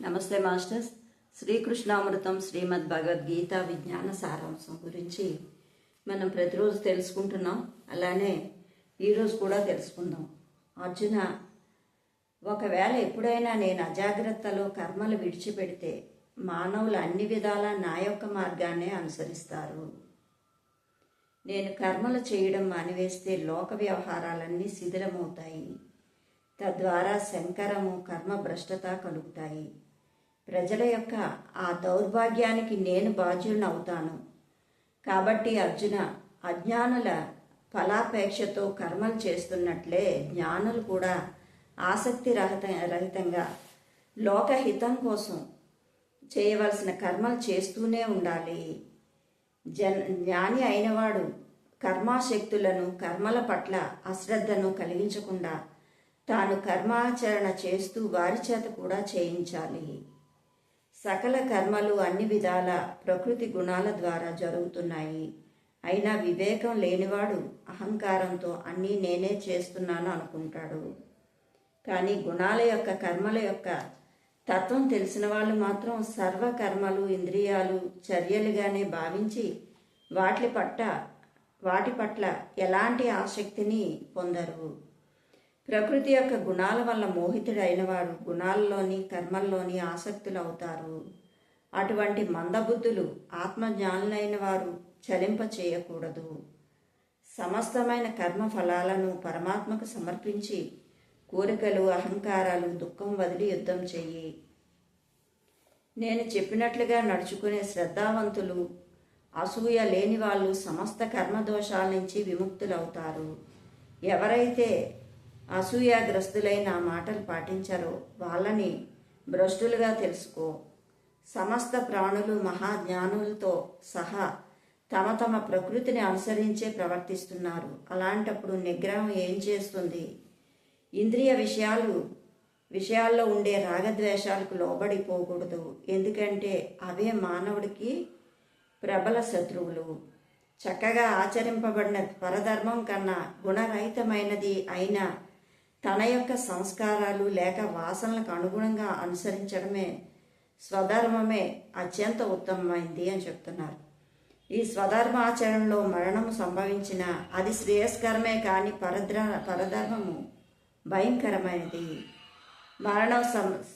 నమస్తే మాస్టర్స్. శ్రీకృష్ణామృతం శ్రీమద్ భగవద్గీత విజ్ఞాన సారాంశం గురించి మనం ప్రతిరోజు తెలుసుకుంటున్నాం. అలానే ఈరోజు కూడా తెలుసుకుందాం. అర్జున, ఒకవేళ ఎప్పుడైనా నేను అజాగ్రత్తలో కర్మలు విడిచిపెడితే మానవులు అన్ని విధాలా నా యొక్క మార్గాన్నే అనుసరిస్తారు. నేను కర్మలు చేయడం మానివేస్తే లోక వ్యవహారాలన్నీ శిథిలమవుతాయి. తద్వారా శంకరము కర్మ భ్రష్టత కలుగుతాయి. ప్రజల యొక్క ఆ దౌర్భాగ్యానికి నేను బాధ్యునవుతాను. కాబట్టి అర్జున, అజ్ఞానుల ఫలాపేక్షతో కర్మలు చేస్తున్నట్లే జ్ఞానులు కూడా ఆసక్తి రహితంగా లోకహితం కోసం చేయవలసిన కర్మలు చేస్తూనే ఉండాలి. జ్ఞాని అయినవాడు కర్మాశక్తులను, కర్మల పట్ల అశ్రద్ధను కలిగించకుండా తాను కర్మాచరణ చేస్తూ వారి చేత కూడా చేయించాలి. సకల కర్మలు అన్ని విధాల ప్రకృతి గుణాల ద్వారా జరుగుతున్నాయి. అయినా వివేకం లేనివాడు అహంకారంతో అన్నీ నేనే చేస్తున్నాను అనుకుంటాడు. కానీ గుణాల యొక్క, కర్మల యొక్క తత్వం తెలిసిన వాళ్ళు మాత్రం సర్వ కర్మలు ఇంద్రియాలు చర్యలుగానే భావించి వాటి పట్ల ఎలాంటి ఆసక్తిని పొందరు. ప్రకృతి యొక్క గుణాల వల్ల మోహితుడైన వారు గుణాల్లోని, కర్మల్లోని ఆసక్తులు అవుతారు. అటువంటి మందబుద్ధులు ఆత్మజ్ఞానులైన వారు చలింప చేయకూడదు. సమస్తమైన కర్మ ఫలాలను పరమాత్మకు సమర్పించి కోరికలు, అహంకారాలు, దుఃఖం వదిలి యుద్ధం చెయ్యి. నేను చెప్పినట్లుగా నడుచుకునే శ్రద్ధావంతులు, అసూయ లేని వాళ్ళు సమస్త కర్మదోషాల నుంచి విముక్తులవుతారు. ఎవరైతే అసూయాగ్రస్తులైన మాటలు పాటించారో వాళ్ళని భ్రష్టులుగా తెలుసుకో. సమస్త ప్రాణులు మహాజ్ఞానులతో సహా తమ తమ ప్రకృతిని అనుసరించే ప్రవర్తిస్తున్నారు. అలాంటప్పుడు నిగ్రహం ఏం చేస్తుంది? ఇంద్రియ విషయాల్లో ఉండే రాగద్వేషాలకు లోబడిపోకూడదు. ఎందుకంటే అవే మానవుడికి ప్రబల శత్రువులు. చక్కగా ఆచరింపబడిన పరధర్మం కన్నా గుణరహితమైనది అయిన తన యొక్క సంస్కారాలు లేక వాసనలకు అనుగుణంగా అనుసరించడమే స్వధర్మమే అత్యంత ఉత్తమమైంది అని చెప్తున్నారు. ఈ స్వధర్మాచరణలో మరణము సంభవించిన అది శ్రేయస్కరమే కానీ పరధర్మము భయంకరమైనది.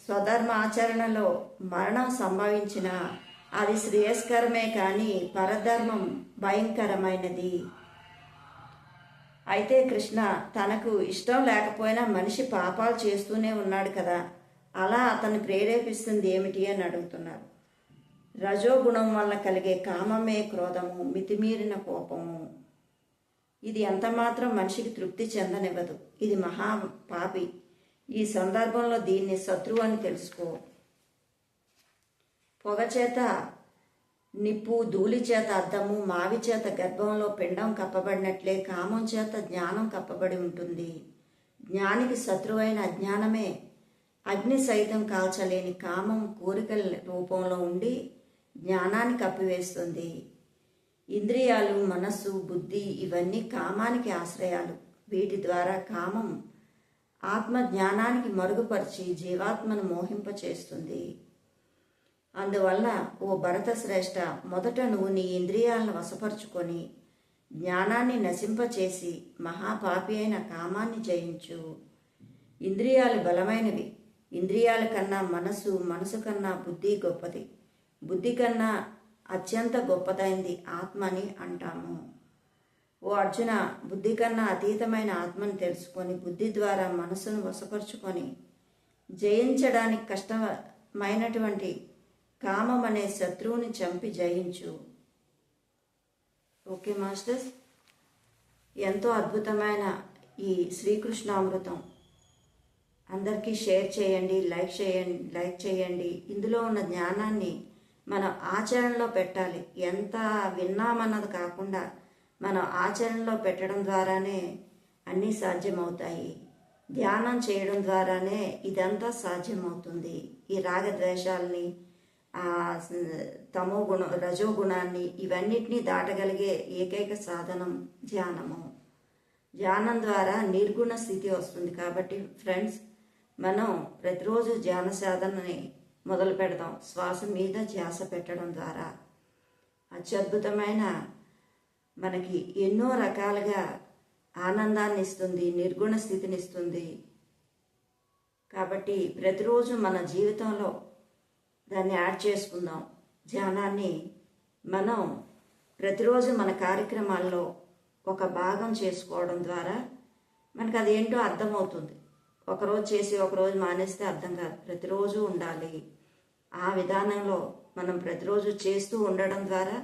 స్వధర్మాచరణలో మరణం సంభవించిన అది శ్రేయస్కరమే కానీ పరధర్మం భయంకరమైనది. అయితే కృష్ణ తనకు ఇష్టం లేకపోయినా మనిషి పాపాలు చేస్తూనే ఉన్నాడు కదా, అలా అతన్ని ప్రేరేపిస్తుంది ఏమిటి అని అడుగుతున్నారు. రజోగుణం వల్ల కలిగే కామమే క్రోధము, మితిమీరిన కోపము. ఇది ఎంతమాత్రం మనిషికి తృప్తి చెందనివ్వదు. ఇది మహా పాపి. ఈ సందర్భంలో దీన్ని శత్రువు అని తెలుసుకో. పొగచేత నిప్పు, ధూళి చేత అద్దము, మావి చేత గర్భంలో పిండం కప్పబడినట్లే కామం చేత జ్ఞానం కప్పబడి ఉంటుంది. జ్ఞానికి శత్రువైన అజ్ఞానమే అగ్ని సైతం కాల్చలేని కామం కోరికల రూపంలో ఉండి జ్ఞానాన్ని కప్పివేస్తుంది. ఇంద్రియాలు, మనస్సు, బుద్ధి ఇవన్నీ కామానికి ఆశ్రయాలు. వీటి ద్వారా కామం ఆత్మ జ్ఞానానికి మరుగుపరిచి జీవాత్మను మోహింపచేస్తుంది. అందువల్ల ఓ భరత శ్రేష్ఠ, మొదట నువ్వు నీ ఇంద్రియాలను వశపరుచుకొని జ్ఞానాన్ని నశింపచేసి మహాపాపి అయిన కామాన్ని జయించు. ఇంద్రియాలు బలమైనవి. ఇంద్రియాల కన్నా మనసు, మనసు కన్నా బుద్ధి గొప్పది. బుద్ధి కన్నా అత్యంత గొప్పదైంది ఆత్మ అని అంటాము. ఓ అర్జున, బుద్ధి కన్నా అతీతమైన ఆత్మని తెలుసుకొని బుద్ధి ద్వారా మనసును వశపరుచుకొని జయించడానికి కష్టమైనటువంటి కామం అనే శత్రువుని చంపి జయించు. ఓకే మాస్టర్స్, ఎంతో అద్భుతమైన ఈ శ్రీకృష్ణామృతం అందరికీ షేర్ చేయండి, లైక్ చేయండి. ఇందులో ఉన్న జ్ఞానాన్ని మనం ఆచరణలో పెట్టాలి. ఎంత విన్నామన్నది కాకుండా మనం ఆచరణలో పెట్టడం ద్వారానే అన్నీ సాధ్యమవుతాయి. ధ్యానం చేయడం ద్వారానే ఇదంతా సాధ్యమవుతుంది. ఈ రాగద్వేషాలని, రజోగుణాన్ని ఇవన్నిటినీ దాటగలిగే ఏకైక సాధనం ధ్యానము. ధ్యానం ద్వారా నిర్గుణ స్థితి వస్తుంది. కాబట్టి ఫ్రెండ్స్, మనం ప్రతిరోజు ధ్యాన సాధనని మొదలు పెడదాం. శ్వాస మీద ధ్యాస పెట్టడం ద్వారా అత్యద్భుతమైన మనకి ఎన్నో రకాలుగా ఆనందాన్ని ఇస్తుంది, నిర్గుణ స్థితిని ఇస్తుంది. కాబట్టి ప్రతిరోజు మన జీవితంలో దాన్ని యాడ్ చేసుకుందాం. ధ్యానాన్ని మనం ప్రతిరోజు మన కార్యక్రమాల్లో ఒక భాగం చేసుకోవడం ద్వారా మనకు అదేంటో అర్థమవుతుంది. ఒకరోజు చేసి ఒకరోజు మానేస్తే అర్థం కాదు, ప్రతిరోజు ఉండాలి. ఆ విధానంలో మనం ప్రతిరోజు చేస్తూ ఉండడం ద్వారా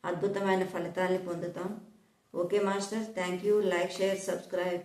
అద్భుతమైన ఫలితాల్ని పొందుతాం. Okay master, thank you. Like, share, subscribe.